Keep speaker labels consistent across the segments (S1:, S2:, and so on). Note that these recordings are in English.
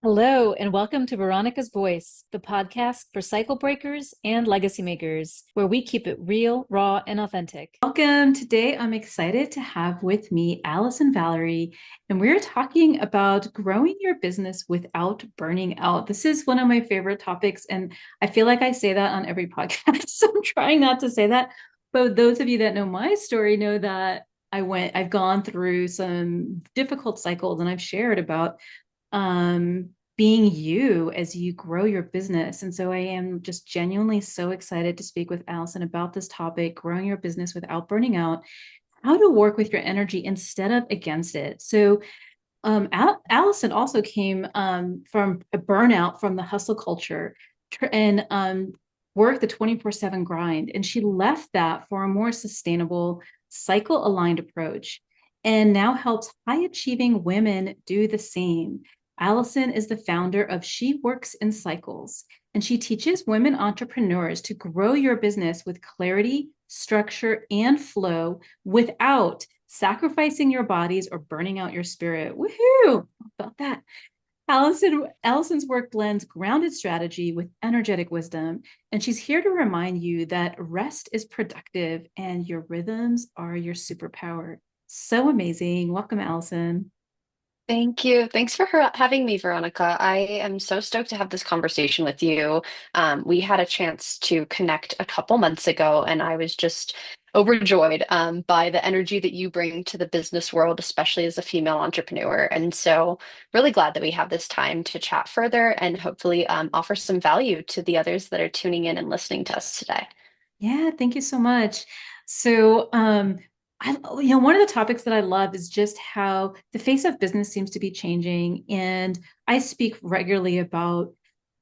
S1: Hello, and welcome to Veronica's Voice, the podcast for cycle breakers and legacy makers, where we keep it real, raw, and authentic. Welcome. Today, I'm excited to have with me Allison Valerie, and we're talking about growing your business without burning out. This is one of my favorite topics, and I feel like I say that on every podcast, so I'm trying not to say that. But those of you that know my story know that I've gone through some difficult cycles, and I've shared about being you as you grow your business. And so I am just genuinely so excited to speak with Allison about this topic, growing your business without burning out, how to work with your energy instead of against it. So Allison also came from a burnout from the hustle culture and worked the 24/7 grind. And she left that for a more sustainable, cycle aligned approach and now helps high achieving women do the same. Allison is the founder of She Works in Cycles, and she teaches women entrepreneurs to grow your business with clarity, structure, and flow without sacrificing your bodies or burning out your spirit. Woohoo! About that. Allison's work blends grounded strategy with energetic wisdom, and she's here to remind you that rest is productive and your rhythms are your superpower. So amazing. Welcome, Allison.
S2: Thank you. Thanks for having me, Veronica. I am so stoked to have this conversation with you. We had a chance to connect a couple months ago, and I was just overjoyed by the energy that you bring to the business world, especially as a female entrepreneur. And so, really glad that we have this time to chat further and hopefully offer some value to the others that are tuning in and listening to us today.
S1: Yeah, thank you so much. So, one of the topics that I love is just how the face of business seems to be changing. And I speak regularly about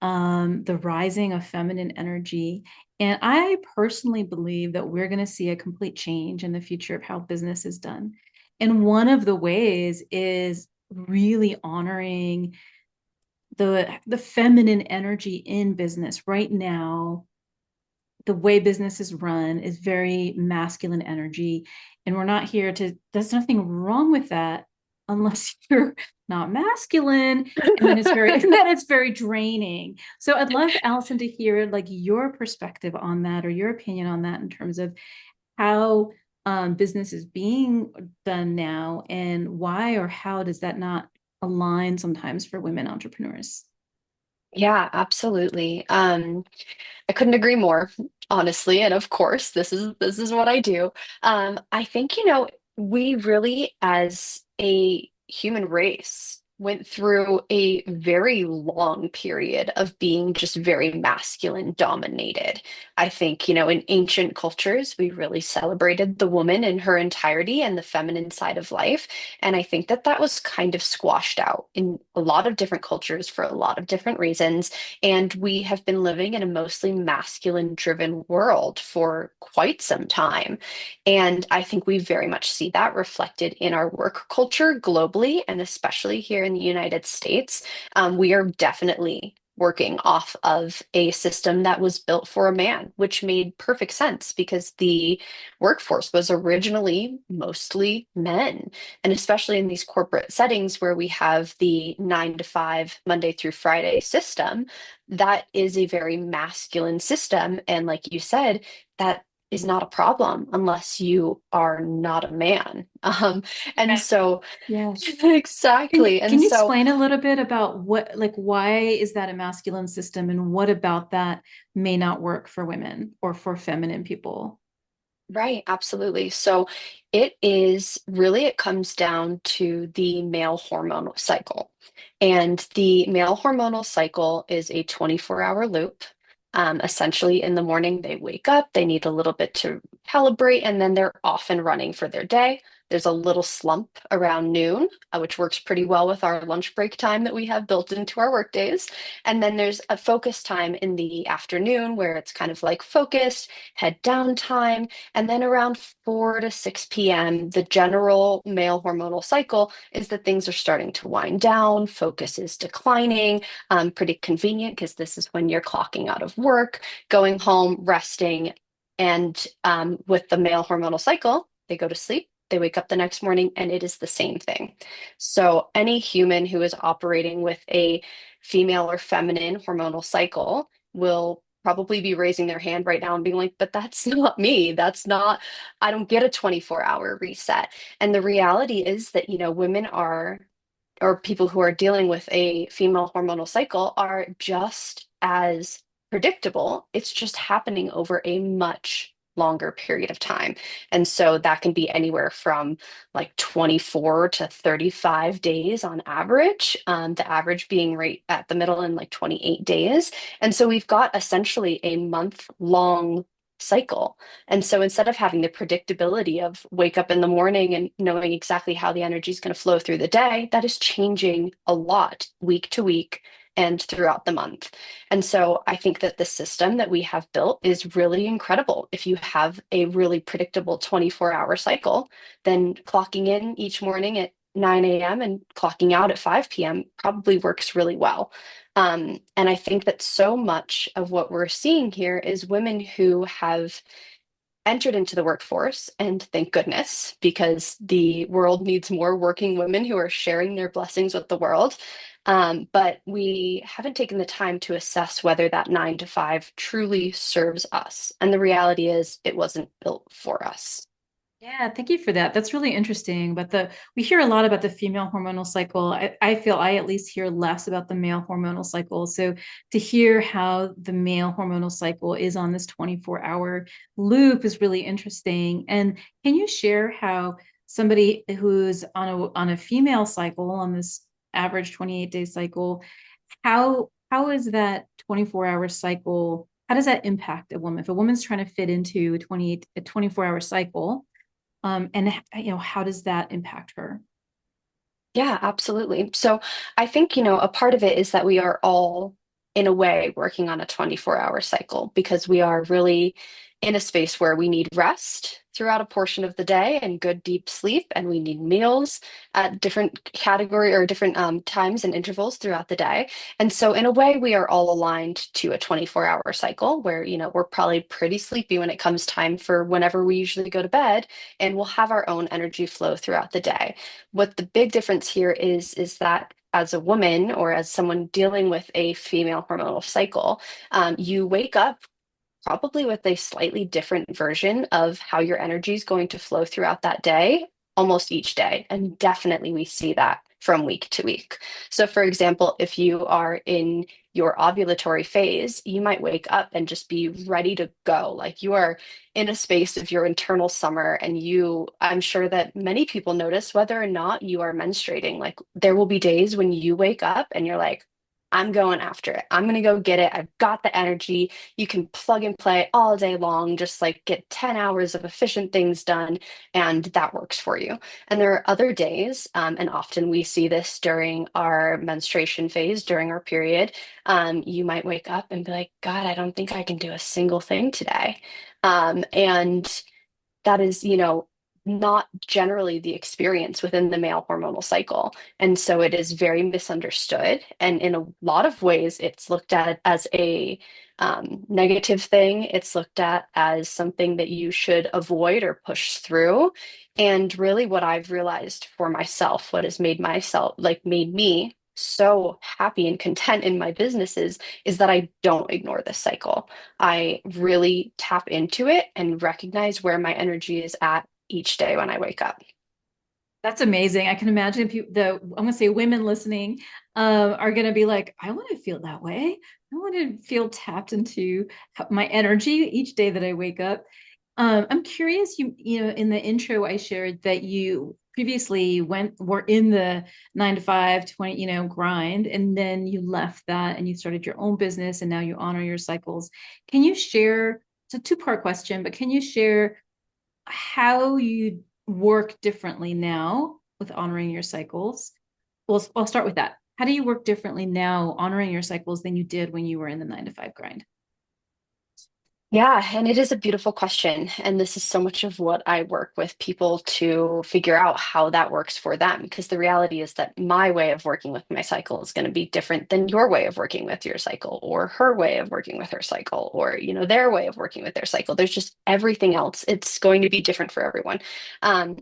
S1: the rising of feminine energy. And I personally believe that we're going to see a complete change in the future of how business is done. And one of the ways is really honoring the feminine energy in business right now. The way business is run is very masculine energy, and we're not here to, there's nothing wrong with that unless you're not masculine, and then it's very then it's very draining. So I'd love, Allison, to hear like your perspective on that or your opinion on that in terms of how business is being done now, and why or how does that not align sometimes for women entrepreneurs.
S2: Yeah, absolutely. I couldn't agree more, honestly. And of course, this is what I do. I think, we really, as a human race, went through a very long period of being just very masculine dominated. I think, in ancient cultures, we really celebrated the woman in her entirety and the feminine side of life. And I think that that was kind of squashed out in a lot of different cultures for a lot of different reasons. And we have been living in a mostly masculine driven world for quite some time. And I think we very much see that reflected in our work culture globally, and especially here in the United States. We are definitely working off of a system that was built for a man, which made perfect sense because the workforce was originally mostly men. And especially in these corporate settings where we have the 9 to 5, Monday through Friday system, that is a very masculine system. And like you said, that is not a problem unless you are not a man. And
S1: Right.
S2: so,
S1: Yes.
S2: exactly.
S1: Can
S2: And
S1: you
S2: so,
S1: explain a little bit about what, like, why is that a masculine system and what about that may not work for women or for feminine people?
S2: right, absolutely. So, it comes down to the male hormonal cycle. And the male hormonal cycle is a 24-hour loop. Essentially, in the morning, they wake up, they need a little bit to calibrate, and then they're off and running for their day. There's a little slump around noon, which works pretty well with our lunch break time that we have built into our work days. And then there's a focus time in the afternoon where it's kind of like focused, head down time. And then around 4 to 6 p.m., the general male hormonal cycle is that things are starting to wind down, focus is declining. Pretty convenient because this is when you're clocking out of work, going home, resting. And with the male hormonal cycle, they go to sleep. they wake up the next morning, and it is the same thing. So any human who is operating with a female or feminine hormonal cycle will probably be raising their hand right now and being like, but that's not me. That's not, I don't get a 24-hour reset. And the reality is that, women are, or people who are dealing with a female hormonal cycle are just as predictable. It's just happening over a much longer period of time. And so that can be anywhere from like 24 to 35 days on average, the average being right at the middle in like 28 days. And so we've got essentially a month long cycle. And so instead of having the predictability of wake up in the morning and knowing exactly how the energy is going to flow through the day, that is changing a lot week to week and throughout the month. And so I think that the system that we have built is really incredible. If you have a really predictable 24-hour cycle, then clocking in each morning at 9 a.m. and clocking out at 5 p.m. probably works really well. And I think that so much of what we're seeing here is women who have entered into the workforce, and thank goodness, because the world needs more working women who are sharing their blessings with the world. But we haven't taken the time to assess whether that 9 to 5 truly serves us. And the reality is, it wasn't built for us.
S1: Yeah, thank you for that. That's really interesting. But we hear a lot about the female hormonal cycle. I feel I at least hear less about the male hormonal cycle. So to hear how the male hormonal cycle is on this 24-hour loop is really interesting. And can you share how somebody who's on a female cycle, on this average 28-day cycle, how is that 24-hour cycle? How does that impact a woman? If a woman's trying to fit into a 24-hour cycle, and how does that impact her?
S2: Yeah, absolutely. So I think, a part of it is that we are all, in a way, working on a 24-hour cycle because we are really in a space where we need rest throughout a portion of the day and good deep sleep, and we need meals at different category or different times and intervals throughout the day. And so, in a way, we are all aligned to a 24-hour cycle where, we're probably pretty sleepy when it comes time for whenever we usually go to bed, and we'll have our own energy flow throughout the day. What the big difference here is that as a woman or as someone dealing with a female hormonal cycle, you wake up probably with a slightly different version of how your energy is going to flow throughout that day, almost each day. And definitely we see that from week to week. So, for example, if you are in your ovulatory phase, you might wake up and just be ready to go. Like you are in a space of your internal summer, and I'm sure that many people notice whether or not you are menstruating. Like there will be days when you wake up and you're like, I'm going after it. I'm going to go get it. I've got the energy. You can plug and play all day long, just like get 10 hours of efficient things done, and that works for you. And there are other days, and often we see this during our menstruation phase, during our period. You might wake up and be like, God, I don't think I can do a single thing today. And that is, not generally the experience within the male hormonal cycle. And so it is very misunderstood. And in a lot of ways, it's looked at as a negative thing. It's looked at as something that you should avoid or push through. And really, what I've realized for myself, what has made me so happy and content in my businesses is that I don't ignore this cycle. I really tap into it and recognize where my energy is at each day when I wake up.
S1: That's amazing. I can imagine I'm going to say women listening are going to be like, I want to feel that way. I want to feel tapped into my energy each day that I wake up. I'm curious, in the intro, I shared that you previously were in the 9 to 5, 20, grind, and then you left that and you started your own business and now you honor your cycles. Can you share, it's a two-part question, but can you share how you work differently now with honoring your cycles? Well, I'll start with that. How do you work differently now honoring your cycles than you did when you were in the 9 to 5 grind?
S2: Yeah, and it is a beautiful question. And this is so much of what I work with people to figure out how that works for them. Because the reality is that my way of working with my cycle is going to be different than your way of working with your cycle, or her way of working with her cycle, or their way of working with their cycle. There's just everything else. It's going to be different for everyone.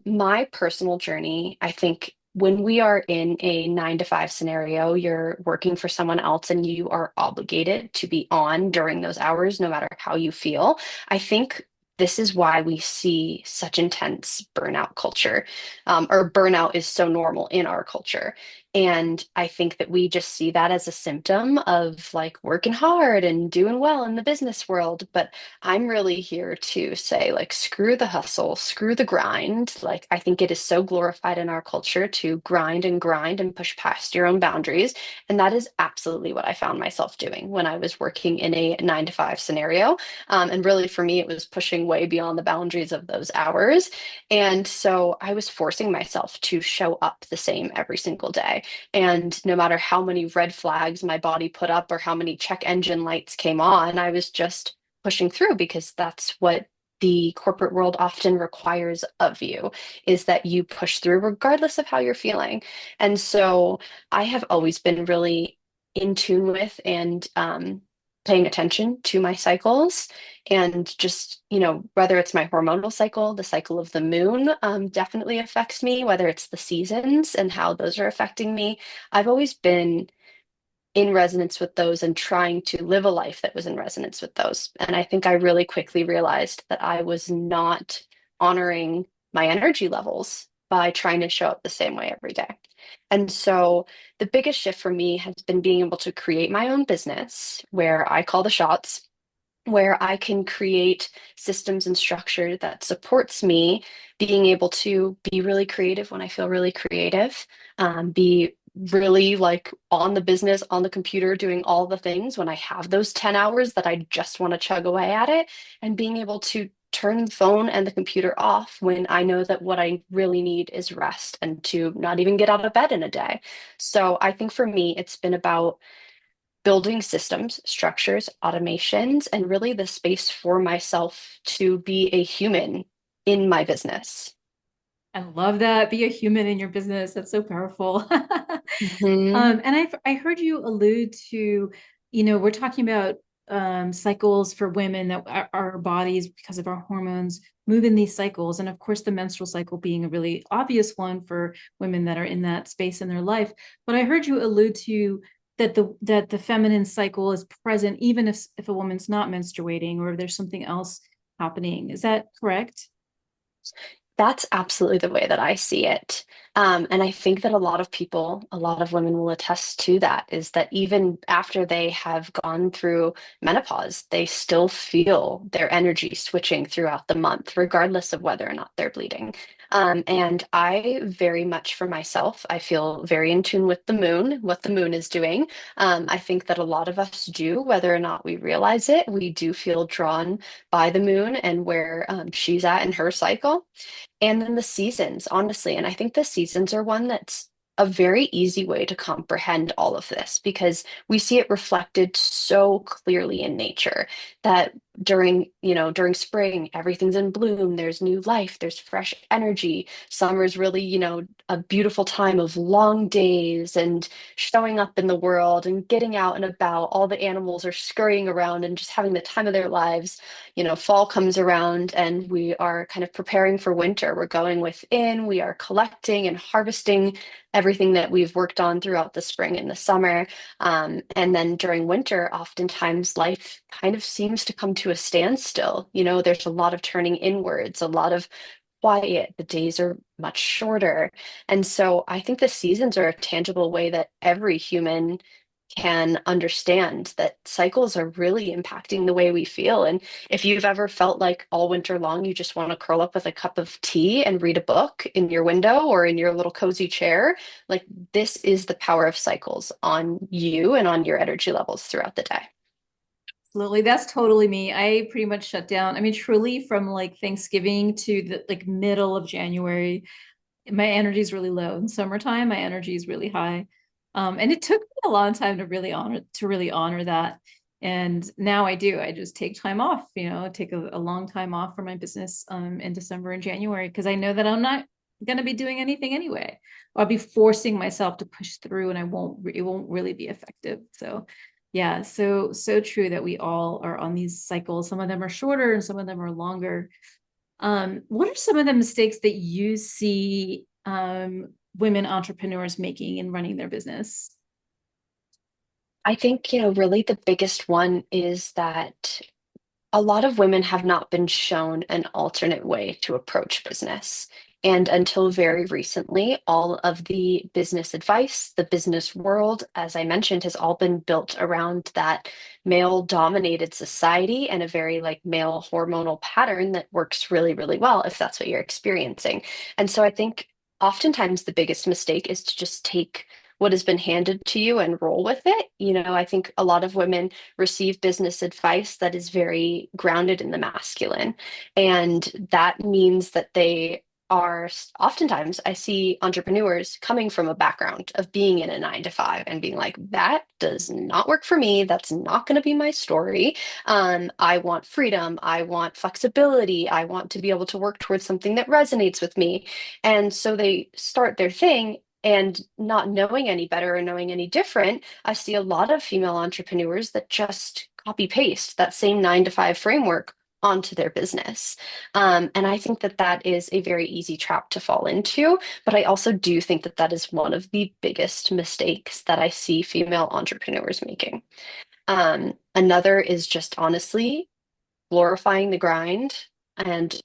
S2: My personal journey, I think when we are in a 9 to 5 scenario, you're working for someone else and you are obligated to be on during those hours, no matter how you feel. I think this is why we see such intense burnout culture, or burnout is so normal in our culture. And I think that we just see that as a symptom of like working hard and doing well in the business world. But I'm really here to say, like, screw the hustle, screw the grind. Like, I think it is so glorified in our culture to grind and push past your own boundaries. And that is absolutely what I found myself doing when I was working in a 9 to 5 scenario. And really, for me, it was pushing way beyond the boundaries of those hours. And so I was forcing myself to show up the same every single day. And no matter how many red flags my body put up or how many check engine lights came on, I was just pushing through because that's what the corporate world often requires of you is that you push through regardless of how you're feeling. And so I have always been really in tune with and paying attention to my cycles and just, whether it's my hormonal cycle, the cycle of the moon definitely affects me, whether it's the seasons and how those are affecting me. I've always been in resonance with those and trying to live a life that was in resonance with those. And I think I really quickly realized that I was not honoring my energy levels by trying to show up the same way every day. And so the biggest shift for me has been being able to create my own business where I call the shots, where I can create systems and structure that supports me being able to be really creative when I feel really creative, be really like on the business, on the computer, doing all the things when I have those 10 hours that I just want to chug away at it, and being able to turn the phone and the computer off when I know that what I really need is rest and to not even get out of bed in a day. So I think for me, it's been about building systems, structures, automations, and really the space for myself to be a human in my business.
S1: I love that. Be a human in your business. That's so powerful.
S2: Hmm.
S1: And I heard you allude to, we're talking about cycles for women that our bodies, because of our hormones, move in these cycles. And of course, the menstrual cycle being a really obvious one for women that are in that space in their life. But I heard you allude to that the feminine cycle is present even if a woman's not menstruating or if there's something else happening. Is that correct?
S2: That's absolutely the way that I see it. And I think that a lot of people, a lot of women will attest to that, is that even after they have gone through menopause, they still feel their energy switching throughout the month, regardless of whether or not they're bleeding. And I very much for myself, I feel very in tune with the moon, what the moon is doing. I think that a lot of us do, whether or not we realize it, we do feel drawn by the moon and where she's at in her cycle. And then the seasons, honestly. And I think the seasons are one that's a very easy way to comprehend all of this because we see it reflected so clearly in nature that during spring, everything's in bloom, there's new life, there's fresh energy. Summer's really, a beautiful time of long days and showing up in the world and getting out and about. All the animals are scurrying around and just having the time of their lives. Fall comes around and we are kind of preparing for winter. We're going within, we are collecting and harvesting everything that we've worked on throughout the spring and the summer. And then during winter, oftentimes life kind of seems to come to a standstill. There's a lot of turning inwards, a lot of quiet. The days are much shorter. And so I think the seasons are a tangible way that every human can understand that cycles are really impacting the way we feel. And if you've ever felt like all winter long you just want to curl up with a cup of tea and read a book in your window or in your little cozy chair, like this is the power of cycles on you and on your energy levels throughout the day.
S1: Absolutely. That's totally me. I pretty much shut down. I mean, truly from like Thanksgiving to the like middle of January, my energy is really low. In summertime, my energy is really high. And it took me a long time to really honor that. And now I do. I just take time off, take a long time off from my business in December and January because I know that I'm not going to be doing anything anyway. I'll be forcing myself to push through and it won't really be effective. So yeah, so true that we all are on these cycles. Some of them are shorter and some of them are longer. What are some of the mistakes that you see women entrepreneurs making in running their business?
S2: I think, really the biggest one is that a lot of women have not been shown an alternate way to approach business. And until very recently, all of the business advice, the business world, as I mentioned, has all been built around that male-dominated society and a very like male hormonal pattern that works really, really well if that's what you're experiencing. And so I think oftentimes the biggest mistake is to just take what has been handed to you and roll with it. I think a lot of women receive business advice that is very grounded in the masculine. And that means that they are oftentimes, I see entrepreneurs coming from a background of being in a 9 to 5 and being like, that does not work for me. That's not going to be my story. I want freedom. I want flexibility. I want to be able to work towards something that resonates with me. And so they start their thing. And not knowing any better or knowing any different, I see a lot of female entrepreneurs that just copy paste that same 9 to 5 framework onto their business. And I think that that is a very easy trap to fall into. But I also do think that that is one of the biggest mistakes that I see female entrepreneurs making. Another is just honestly glorifying the grind and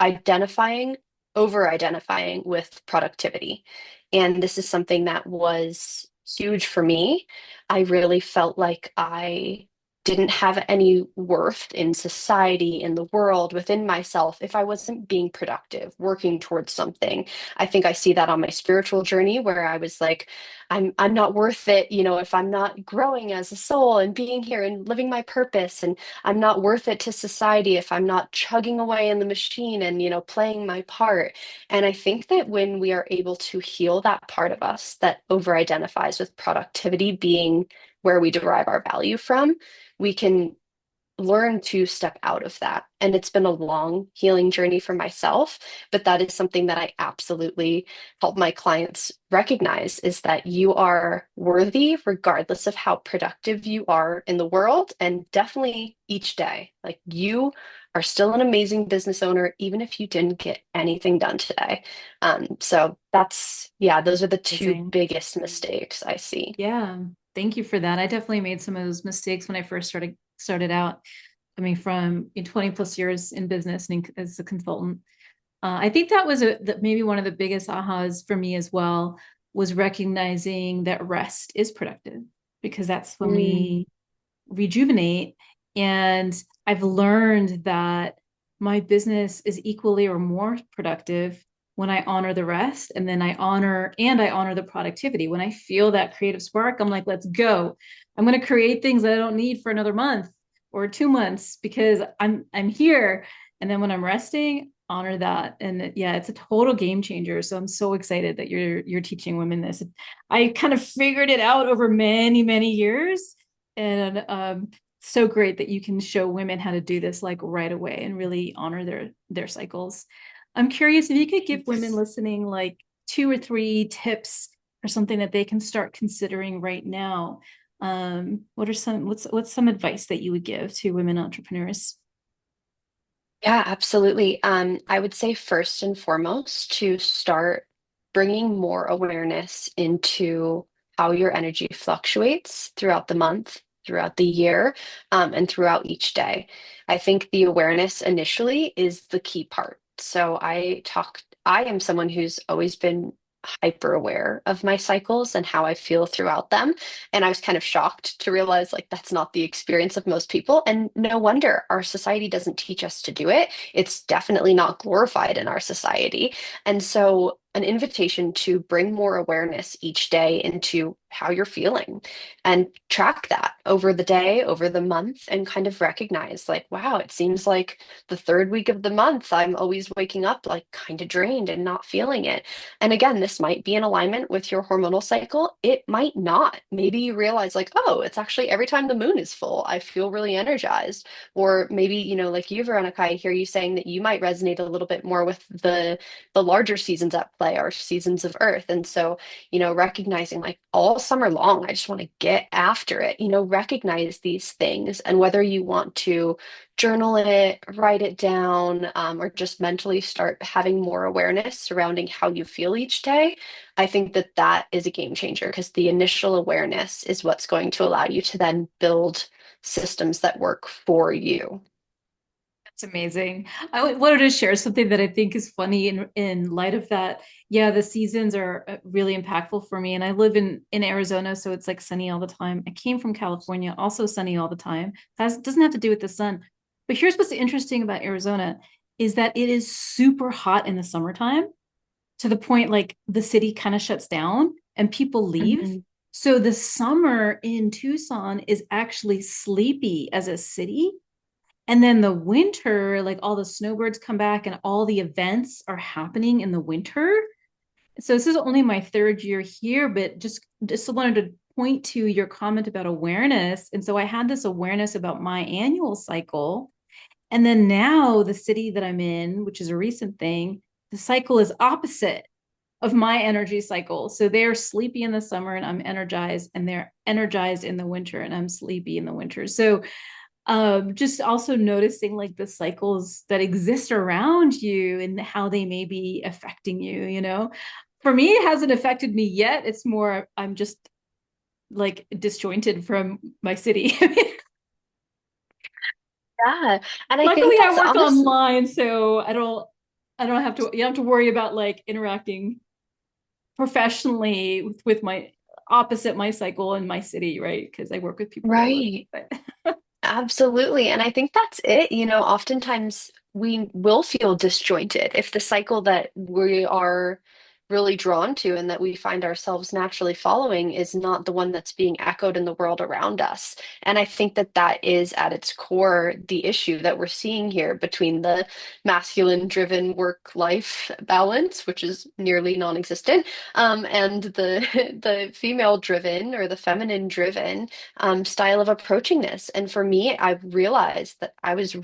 S2: over identifying with productivity. And this is something that was huge for me. I really felt like I didn't have any worth in society, in the world, within myself if I wasn't being productive, working towards something. I think I see that on my spiritual journey where I was like, I'm not worth it, if I'm not growing as a soul and being here and living my purpose. And I'm not worth it to society if I'm not chugging away in the machine and, playing my part. And I think that when we are able to heal that part of us that over identifies with productivity being where we derive our value from, we can learn to step out of that. And it's been a long healing journey for myself, but that is something that I absolutely help my clients recognize is that you are worthy regardless of how productive you are in the world and definitely each day. Like you are still an amazing business owner, even if you didn't get anything done today. So yeah, those are the two
S1: Amazing.
S2: biggest mistakes I see.
S1: Yeah. Thank you for that. I definitely made some of those mistakes when I first started out, coming from 20 plus years in business and as a consultant. I think that was maybe one of the biggest ahas for me as well, was recognizing that rest is productive because that's when
S2: Mm.
S1: we rejuvenate. And I've learned that my business is equally or more productive when I honor the rest and then I honor the productivity. When I feel that creative spark, I'm like, let's go. I'm going to create things that I don't need for another month or 2 months because I'm here. And then when I'm resting, honor that. And yeah, it's a total game changer. So I'm so excited that you're teaching women this. I kind of figured it out over many, many years. And so great that you can show women how to do this like right away and really honor their cycles. I'm curious if you could give women listening like 2 or 3 tips or something that they can start considering right now. What's some advice that you would give to women entrepreneurs?
S2: Yeah, absolutely. I would say first and foremost to start bringing more awareness into how your energy fluctuates throughout the month, throughout the year, and throughout each day. I think the awareness initially is the key part. I am someone who's always been hyper aware of my cycles and how I feel throughout them. And I was kind of shocked to realize like that's not the experience of most people. And no wonder our society doesn't teach us to do it. It's definitely not glorified in our society. And so an invitation to bring more awareness each day into how you're feeling and track that over the day, over the month, and kind of recognize like, wow, it seems like the third week of the month, I'm always waking up like kind of drained and not feeling it. And again, this might be in alignment with your hormonal cycle. It might not. Maybe you realize, like, oh, it's actually every time the moon is full, I feel really energized. Or maybe, like you, Veronica, I hear you saying that you might resonate a little bit more with the larger seasons at play, our seasons of Earth. And so, recognizing like all summer long, I just want to get after it, recognize these things. And whether you want to journal it, write it down, or just mentally start having more awareness surrounding how you feel each day, I think that that is a game changer because the initial awareness is what's going to allow you to then build systems that work for you.
S1: That's amazing. Wanted to share something that I think is funny in light of that. Yeah, the seasons are really impactful for me, and I live in Arizona, so it's like sunny all the time. I came from California, also sunny all the time. That doesn't have to do with the sun. But here's what's interesting about Arizona is that it is super hot in the summertime to the point like the city kind of shuts down and people leave.
S2: Mhm.
S1: So the summer in Tucson is actually sleepy as a city, and then the winter, like all the snowbirds come back and all the events are happening in the winter. So this is only my third year here, but just wanted to point to your comment about awareness. And so I had this awareness about my annual cycle. And then now the city that I'm in, which is a recent thing, the cycle is opposite of my energy cycle. So they're sleepy in the summer and I'm energized, and they're energized in the winter and I'm sleepy in the winter. So just also noticing like the cycles that exist around you and how they may be affecting you. For me, it hasn't affected me yet. It's more I'm just like disjointed from my city.
S2: Yeah. And I think
S1: Luckily I
S2: that's
S1: work
S2: honestly,
S1: online, so I don't have to you don't have to worry about like interacting professionally with my opposite my cycle in my city, right? Because I work with people all over.
S2: right.
S1: But
S2: Absolutely. And I think that's it. Oftentimes we will feel disjointed if the cycle that we are really drawn to and that we find ourselves naturally following is not the one that's being echoed in the world around us. And I think that that is at its core the issue that we're seeing here between the masculine driven work life balance, which is nearly non-existent, and the the female driven or the feminine driven style of approaching this. And for me, I've realized that I was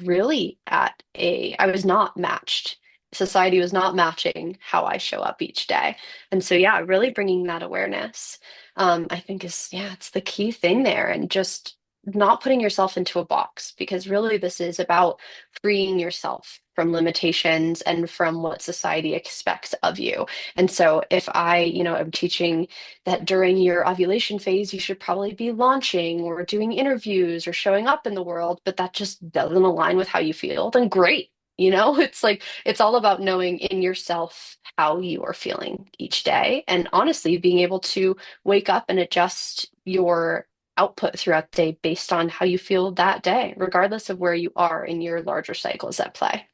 S2: not matched. Society was not matching how I show up each day. And so, yeah, really bringing that awareness, I think yeah, it's the key thing there. And just not putting yourself into a box because really this is about freeing yourself from limitations and from what society expects of you. And so if I, am teaching that during your ovulation phase, you should probably be launching or doing interviews or showing up in the world, but that just doesn't align with how you feel, then great. It's like it's all about knowing in yourself how you are feeling each day. And honestly, being able to wake up and adjust your output throughout the day based on how you feel that day, regardless of where you are in your larger cycles at play.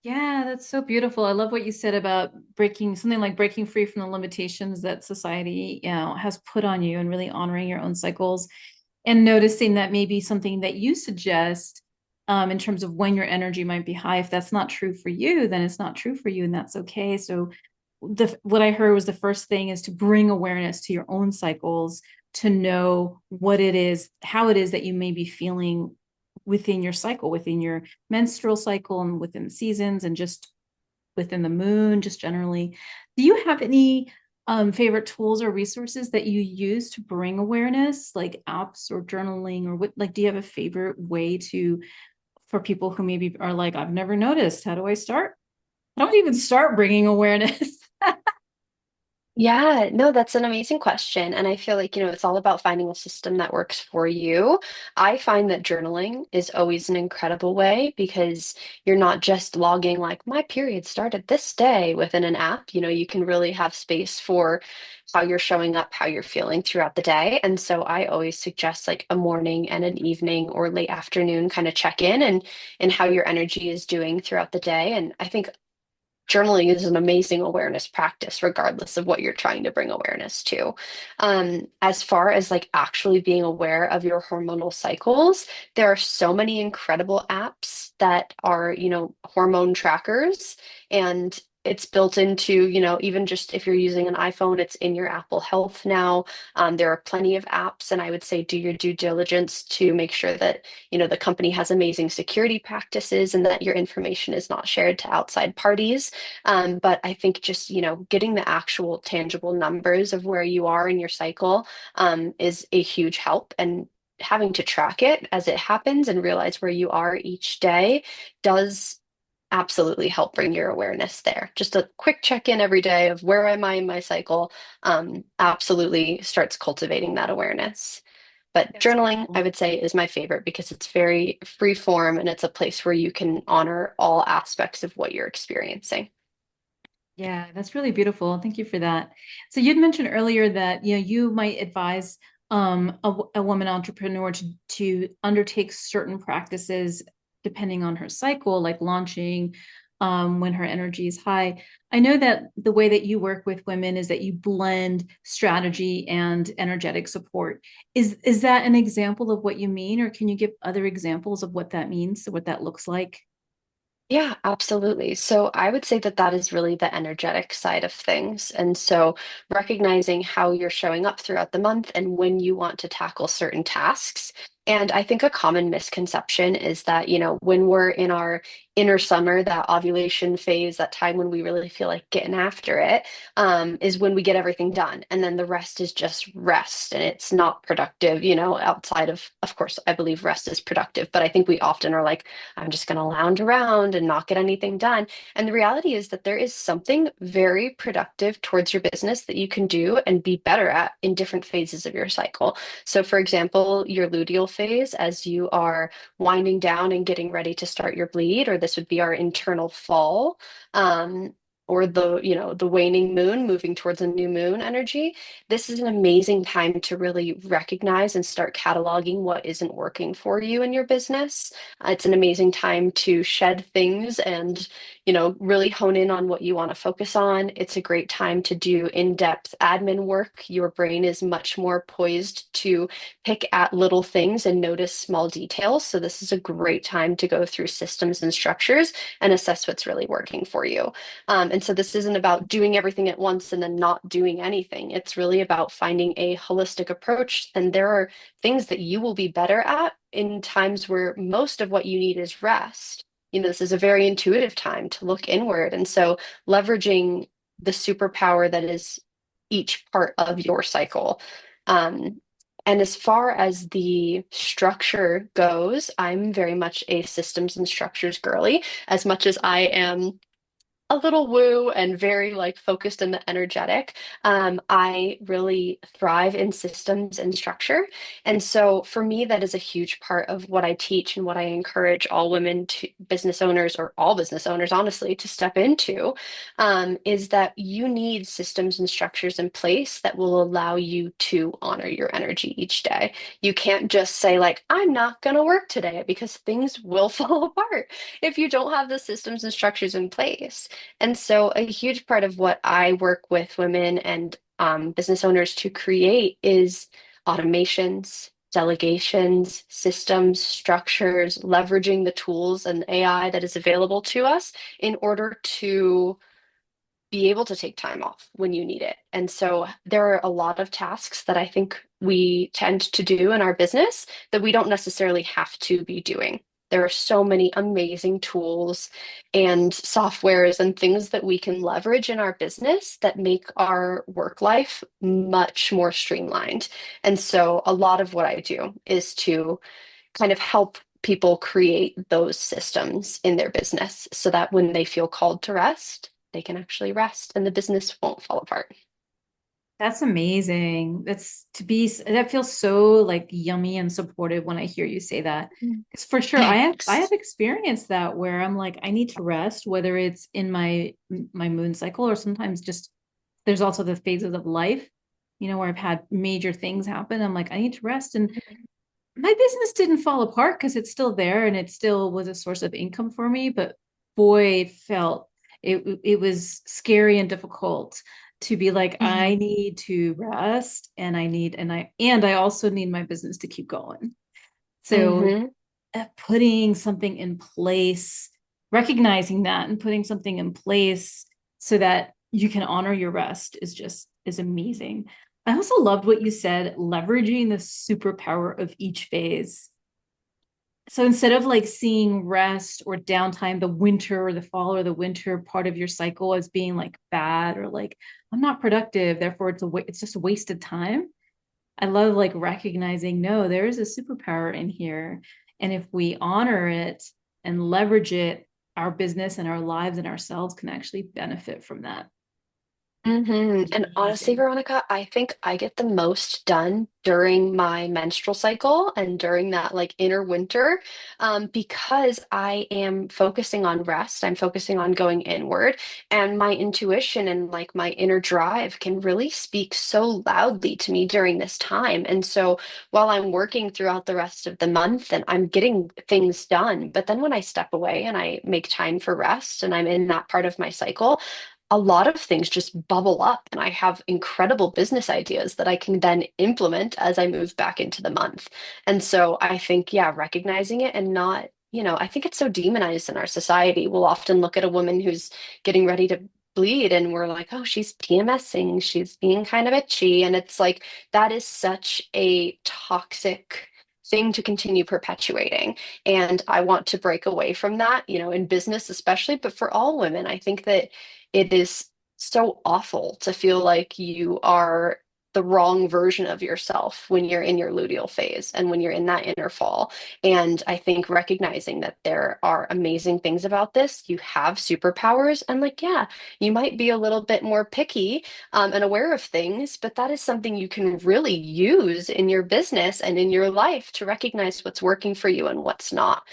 S1: yeah, that's so beautiful. I love what you said about breaking something like breaking free from the limitations that society, has put on you and really honoring your own cycles and noticing that maybe something that you suggest in terms of when your energy might be high, if that's not true for you, then it's not true for you, and that's okay. So what I heard was the first thing is to bring awareness to your own cycles, to know what it is, how it is that you may be feeling within your cycle, within your menstrual cycle and within the seasons and just within the moon, just generally. Do you have any favorite tools or resources that you use to bring awareness, like apps or journaling, or what, like, do you have a favorite way to, for people who maybe are like, I've never noticed, how do I start? I don't even start bringing awareness.
S2: Yeah, no, that's an amazing question. And I feel like, it's all about finding a system that works for you. I find that journaling is always an incredible way because you're not just logging like my period started this day within an app. You can really have space for how you're showing up, how you're feeling throughout the day. And so I always suggest like a morning and an evening or late afternoon kind of check in and how your energy is doing throughout the day. And I think journaling is an amazing awareness practice, regardless of what you're trying to bring awareness to. As far as like actually being aware of your hormonal cycles, there are so many incredible apps that are, hormone trackers, and it's built into, even just if you're using an iPhone, it's in your Apple Health now. There are plenty of apps, and I would say do your due diligence to make sure that, the company has amazing security practices and that your information is not shared to outside parties. But I think just, getting the actual tangible numbers of where you are in your cycle is a huge help. And having to track it as it happens and realize where you are each day does absolutely help bring your awareness there. Just a quick check-in every day of where am I in my cycle, absolutely starts cultivating that awareness. But
S1: That's
S2: journaling, I
S1: beautiful.
S2: would say, is my favorite because it's very free form and it's a place where you can honor all aspects of what you're experiencing.
S1: Yeah, that's really beautiful. Thank you for that. So you'd mentioned earlier that you might advise a woman entrepreneur to undertake certain practices depending on her cycle, like launching when her energy is high. I know that the way that you work with women is that you blend strategy and energetic support. Is that an example of what you mean, or can you give other examples of what that means, what that looks like?
S2: Yeah, absolutely. So I would say that that is really the energetic side of things. And so recognizing how you're showing up throughout the month and when you want to tackle certain tasks. And I think a common misconception is that, when we're in our inner summer, that ovulation phase, that time when we really feel like getting after it, is when we get everything done. And then the rest is just rest and it's not productive, outside of course, I believe rest is productive, but I think we often are like, I'm just going to lounge around and not get anything done. And the reality is that there is something very productive towards your business that you can do and be better at in different phases of your cycle. So, for example, your luteal phase, as you are winding down and getting ready to start your bleed, or this would be our internal fall. Or the waning moon moving towards a new moon energy. This is an amazing time to really recognize and start cataloging what isn't working for you in your business. It's an amazing time to shed things and, really hone in on what you want to focus on. It's a great time to do in-depth admin work. Your brain is much more poised to pick at little things and notice small details. So this is a great time to go through systems and structures and assess what's really working for you. And so this isn't about doing everything at once and then not doing anything. It's really about finding a holistic approach. And there are things that you will be better at in times where most of what you need is rest. This is a very intuitive time to look inward. And so leveraging the superpower that is each part of your cycle. Um, and as far as the structure goes, I'm very much a systems and structures girly, as much as I am a little woo and very like focused and energetic. I really thrive in systems and structure. And so for me, that is a huge part of what I teach and what I encourage all women to business owners or all business owners, honestly, to step into, is that you need systems and structures in place that will allow you to honor your energy each day. You can't just say like, I'm not going to work today because things will fall apart if you don't have the systems and structures in place. And so, a huge part of what I work with women and business owners to create is automations, delegations, systems, structures, leveraging the tools and AI that is available to us in order to be able to take time off when you need it. And so there are a lot of tasks that I think we tend to do in our business that we don't necessarily have to be doing. There are so many amazing tools and softwares and things that we can leverage in our business that make our work life much more streamlined. And so a lot of what I do is to kind of help people create those systems in their business so that when they feel called to rest, they can actually rest and the business won't fall apart.
S1: That's amazing. That feels so like yummy and supportive when I hear you say that.
S2: Mm.
S1: Because for sure, I have experienced that where I'm like, I need to rest, whether it's in my moon cycle or sometimes just there's also the phases of life, where I've had major things happen. I'm like, I need to rest. And my business didn't fall apart because it's still there and it still was a source of income for me, but boy, it felt it was scary and difficult to be like, I
S2: Hmm.
S1: need to rest and I also need my business to keep going. So
S2: Hmm.
S1: putting something in place, recognizing that and putting something in place so that you can honor your rest is amazing. I also loved what you said, leveraging the superpower of each phase. So instead of like seeing rest or downtime, the winter or the fall or the winter part of your cycle as being like bad or like I'm not productive, therefore it's just a wasted time. I love like recognizing, no, there is a superpower in here. And if we honor it and leverage it, our business and our lives and ourselves can actually benefit from that. It's
S2: And honestly,
S1: amazing.
S2: Veronica, I think I get the most done during my menstrual cycle and during that like inner winter, because I am focusing on rest. I'm focusing on going inward, and my intuition and like my inner drive can really speak so loudly to me during this time. And so while I'm working throughout the rest of the month and I'm getting things done, but then when I step away and I make time for rest and I'm in that part of my cycle, a lot of things just bubble up and I have incredible business ideas that I can then implement as I move back into the month. And so I think, yeah, recognizing it and not, I think it's so demonized in our society. We'll often look at a woman who's getting ready to bleed and we're like, oh, she's PMSing, she's being kind of itchy. And it's like, that is such a toxic thing to continue perpetuating. And I want to break away from that, in business especially, but for all women, I think that it is so awful to feel like you are the wrong version of yourself when you're in your luteal phase and when you're in that inner fall. And I think recognizing that there are amazing things about this, you have superpowers, and like, yeah, you might be a little bit more picky, and aware of things, but that is something you can really use in your business and in your life to recognize what's working for you and what's not.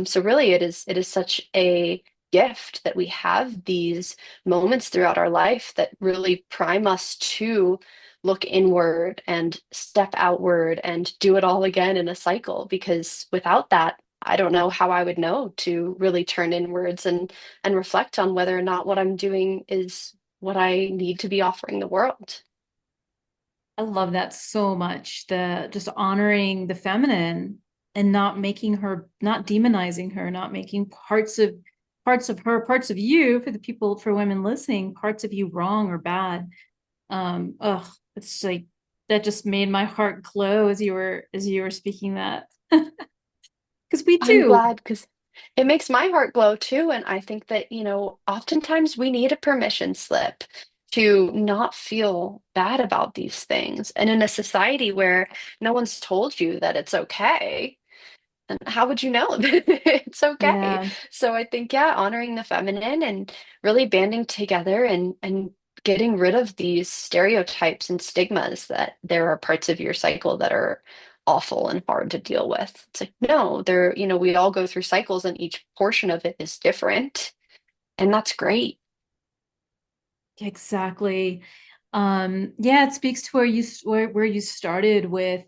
S2: So really, it is such a gift that we have these moments throughout our life that really prime us to look inward and step outward and do it all again in a cycle. Because without that, I don't know how I would know to really turn inwards and reflect on whether or not what I'm doing is what I need to be offering the world.
S1: I love that so much. The just honoring the feminine and not making her, not demonizing her, not making parts of her, parts of you for the people, for women listening, parts of you wrong or bad. It's like that just made my heart glow as you were speaking that. Because we
S2: I'm
S1: do.
S2: glad because it makes my heart glow too. And I think that, oftentimes we need a permission slip to not feel bad about these things. And in a society where no one's told you that it's okay, and how would you know that it's okay?
S1: Yeah.
S2: So I think, yeah, honoring the feminine and really banding together and getting rid of these stereotypes and stigmas that there are parts of your cycle that are awful and hard to deal with. It's like, no, we all go through cycles and each portion of it is different. And that's great.
S1: Exactly. Yeah, it speaks to where you started with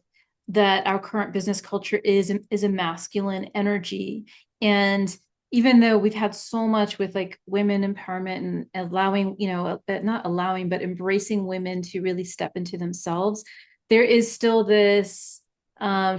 S1: that our current business culture is a masculine energy. And even though we've had so much with like women empowerment and allowing, not allowing, but embracing women to really step into themselves, there is still this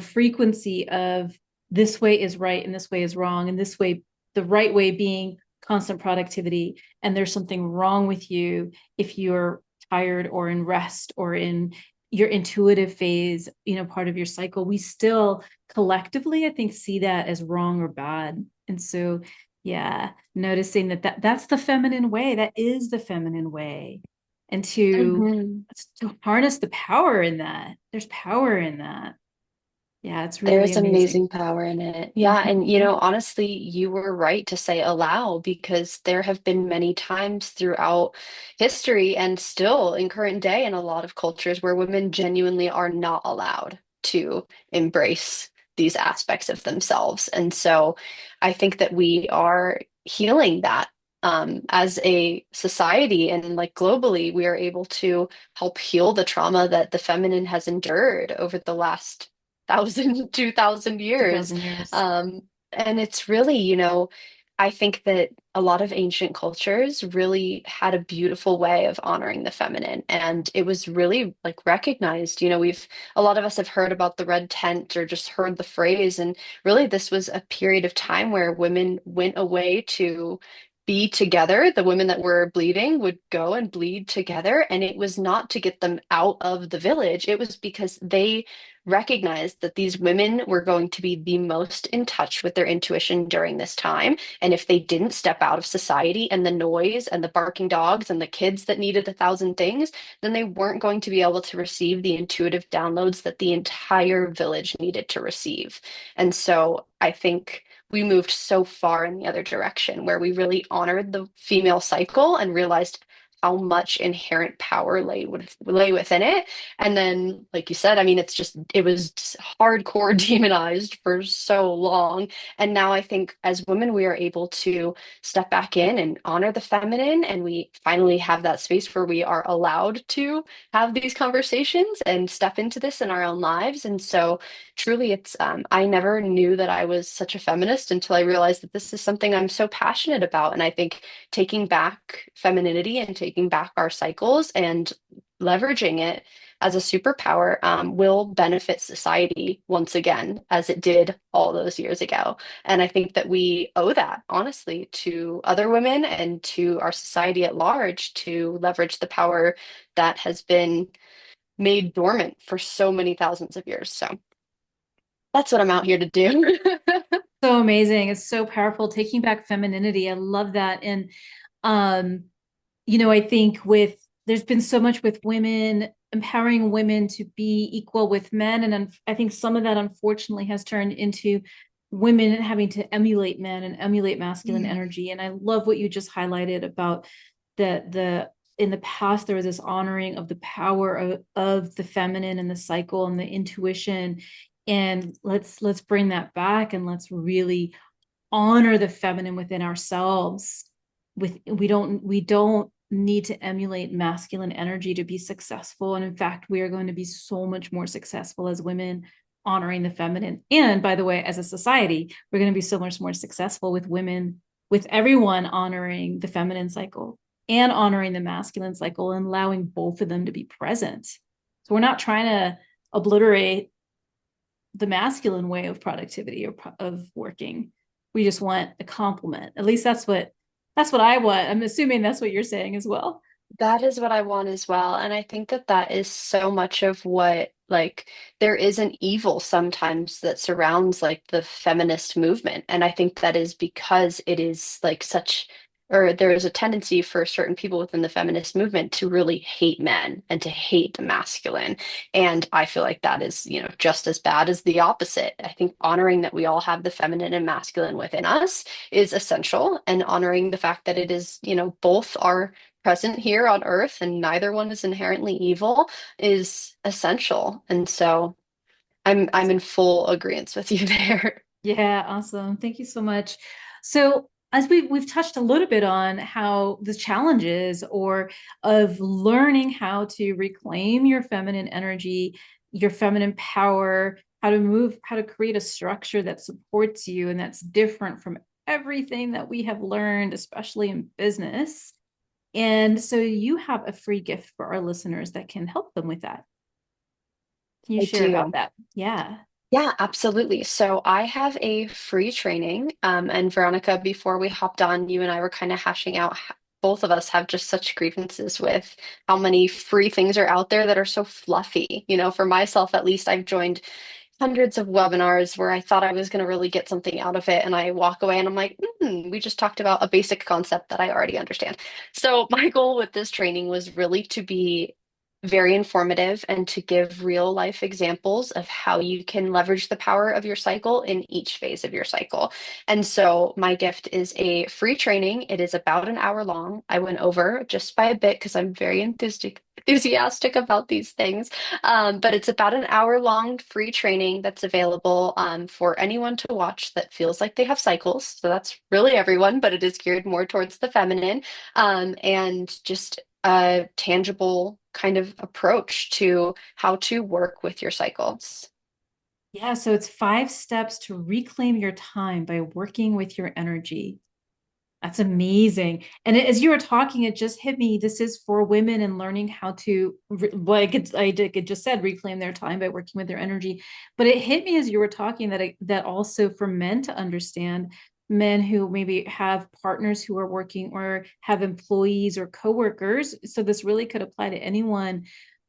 S1: frequency of this way is right and this way is wrong, and this way, the right way being constant productivity, and there's something wrong with you if you're tired or in rest or in your intuitive phase, part of your cycle. We still collectively, I think, see that as wrong or bad. And so, yeah, noticing that's the feminine way. That is the feminine way. And
S2: Mhm.
S1: to harness the power in that. There's power in that. Yeah, it's really
S2: There's
S1: amazing.
S2: amazing power in it. Yeah. And,
S1: Mhm.
S2: honestly, you were right to say allow because there have been many times throughout history and still in current day in a lot of cultures where women genuinely are not allowed to embrace these aspects of themselves. And so I think that we are healing that. As a society and like globally, we are able to help heal the trauma that the feminine has endured over the last 1,000, 2,000 years.
S1: 2000 years.
S2: And it's really, I think that a lot of ancient cultures really had a beautiful way of honoring the feminine, and it was really like recognized. A lot of us have heard about the red tent or just heard the phrase, and really this was a period of time where women went away to be together. The women that were bleeding would go and bleed together, and it was not to get them out of the village. It was because they recognized that these women were going to be the most in touch with their intuition during this time. And if they didn't step out of society and the noise and the barking dogs and the kids that needed 1,000 things, then they weren't going to be able to receive the intuitive downloads that the entire village needed to receive. And so I think we moved so far in the other direction where we really honored the female cycle and realized how much inherent power lay within it. And then, like you said, I mean, it was just hardcore demonized for so long. And now I think as women, we are able to step back in and honor the feminine. And we finally have that space where we are allowed to have these conversations and step into this in our own lives. And so, truly, I never knew that I was such a feminist until I realized that this is something I'm so passionate about. And I think taking back femininity and taking back our cycles and leveraging it as a superpower will benefit society once again, as it did all those years ago. And I think that we owe that, honestly, to other women and to our society at large to leverage the power that has been made dormant for so many thousands of years. So that's what I'm out here to do.
S1: So amazing. It's so powerful. Taking back femininity. I love that. And um, I think there's been so much with women, empowering women to be equal with men. And I think some of that unfortunately has turned into women having to emulate men and emulate masculine
S2: Mm.
S1: energy. And I love what you just highlighted about the in the past, there was this honoring of the power of the feminine and the cycle and the intuition. And let's bring that back and let's really honor the feminine within ourselves. We don't need to emulate masculine energy to be successful. And in fact, we are going to be so much more successful as women honoring the feminine. And by the way, as a society, we're going to be so much more successful with women, with everyone honoring the feminine cycle and honoring the masculine cycle and allowing both of them to be present. So we're not trying to obliterate the masculine way of productivity or of working. We just want a compliment. At least that's what I want. I'm assuming that's what you're saying as well.
S2: That is what I want as well. And I think that that is so much of what, like, there is an evil sometimes that surrounds, like, the feminist movement. And I think that is because it is, like, or there is a tendency for certain people within the feminist movement to really hate men and to hate the masculine. And I feel like that is, just as bad as the opposite. I think honoring that we all have the feminine and masculine within us is essential, and honoring the fact that it is, both are present here on Earth and neither one is inherently evil is essential. And so I'm in full agreement with you there.
S1: Yeah, awesome. Thank you so much. So, as we've touched a little bit on how the challenges or of learning how to reclaim your feminine energy, your feminine power, how to create a structure that supports you and that's different from everything that we have learned, especially in business. And so you have a free gift for our listeners that can help them with that. Can you
S2: I
S1: share about
S2: do.
S1: that? Yeah.
S2: Yeah, absolutely. So I have a free training. And Veronica, before we hopped on, you and I were kind of hashing out. Both of us have just such grievances with how many free things are out there that are so fluffy. For myself, at least, I've joined hundreds of webinars where I thought I was going to really get something out of it. And I walk away and I'm like, we just talked about a basic concept that I already understand. So my goal with this training was really to be very informative and to give real life examples of how you can leverage the power of your cycle in each phase of your cycle. And so my gift is a free training. It is about an hour long. I went over just by a bit because I'm very enthusiastic about these things. But it's about an hour long free training that's available for anyone to watch that feels like they have cycles. So that's really everyone, but it is geared more towards the feminine, and just a tangible kind of approach to how to work with your cycles.
S1: Yeah, so it's 5 steps to reclaim your time by working with your energy. That's amazing. And as you were talking, it just hit me. This is for women and learning how to, it just said, reclaim their time by working with their energy. But it hit me as you were talking that also for men to understand, men who maybe have partners who are working or have employees or coworkers. So this really could apply to anyone.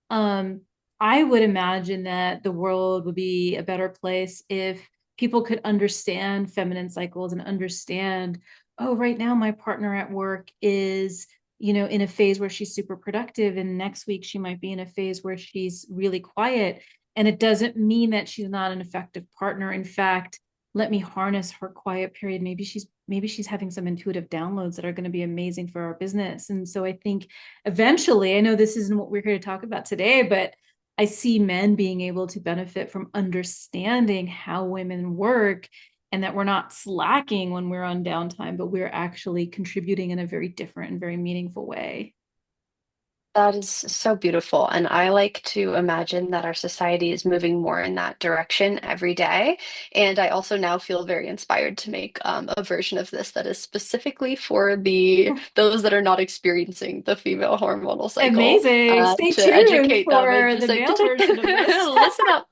S1: um, I would imagine that the world would be a better place if people could understand feminine cycles and understand, oh, right now my partner at work is, in a phase where she's super productive, and next week she might be in a phase where she's really quiet. And it doesn't mean that she's not an effective partner. In fact, let me harness her quiet period. Maybe she's having some intuitive downloads that are going to be amazing for our business. And so I think eventually, I know this isn't what we're here to talk about today, but I see men being able to benefit from understanding how women work, and that we're not slacking when we're on downtime, but we're actually contributing in a very different and very meaningful way.
S2: That is so beautiful. And I like to imagine that our society is moving more in that direction every day. And I also now feel very inspired to make a version of this that is specifically for the those that are not experiencing the female hormonal cycle,
S1: Amazing. Stay
S2: to
S1: tuned
S2: educate them and
S1: for
S2: just
S1: the
S2: like
S1: male version of this.
S2: listen up.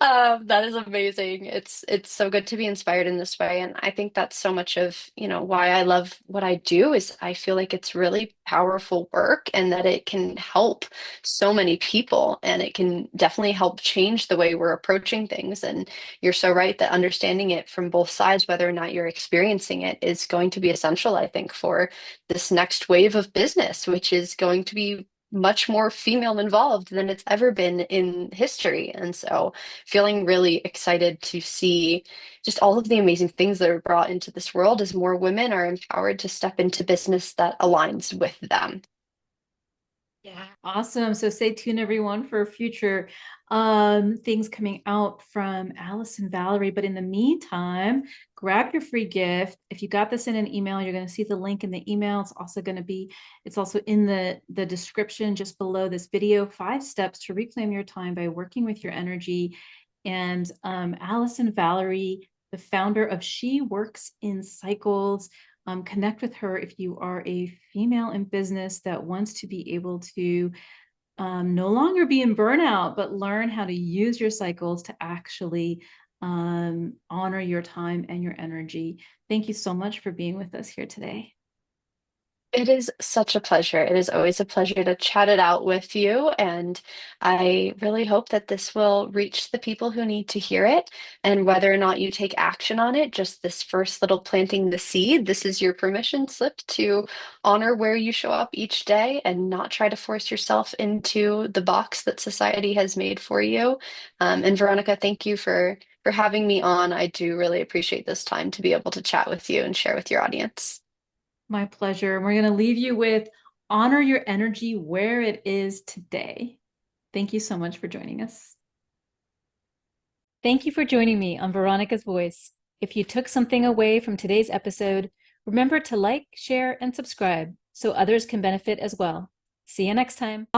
S2: That is amazing. It's so good to be inspired in this way, and I think that's so much of, why I love what I do is I feel like it's really powerful work and that it can help so many people and it can definitely help change the way we're approaching things. And you're so right that understanding it from both sides, whether or not you're experiencing it, is going to be essential, I think, for this next wave of business, which is going to be much more female involved than it's ever been in history. And so feeling really excited to see just all of the amazing things that are brought into this world as more women are empowered to step into business that aligns with them.
S1: Yeah, awesome. So stay tuned, everyone, for future things coming out from Alice and Valerie. But in the meantime, grab your free gift. If you got this in an email, you're going to see the link in the email. It's also in the description just below this video. 5 steps to reclaim your time by working with your energy. And Alice and Valerie, the founder of She Works in Cycles. Connect with her if you are a female in business that wants to be able to no longer be in burnout, but learn how to use your cycles to actually honor your time and your energy. Thank you so much for being with us here today.
S2: It is such a pleasure. It is always a pleasure to chat it out with you. And I really hope that this will reach the people who need to hear it. And whether or not you take action on it, just this first little planting the seed, this is your permission slip to honor where you show up each day and not try to force yourself into the box that society has made for you. And Veronica, thank you for having me on. I do really appreciate this time to be able to chat with you and share with your audience.
S1: My pleasure. We're going to leave you with honor your energy where it is today. Thank you so much for joining us. Thank you for joining me on Veronica's Voice. If you took something away from today's episode, remember to like, share, and subscribe so others can benefit as well. See you next time.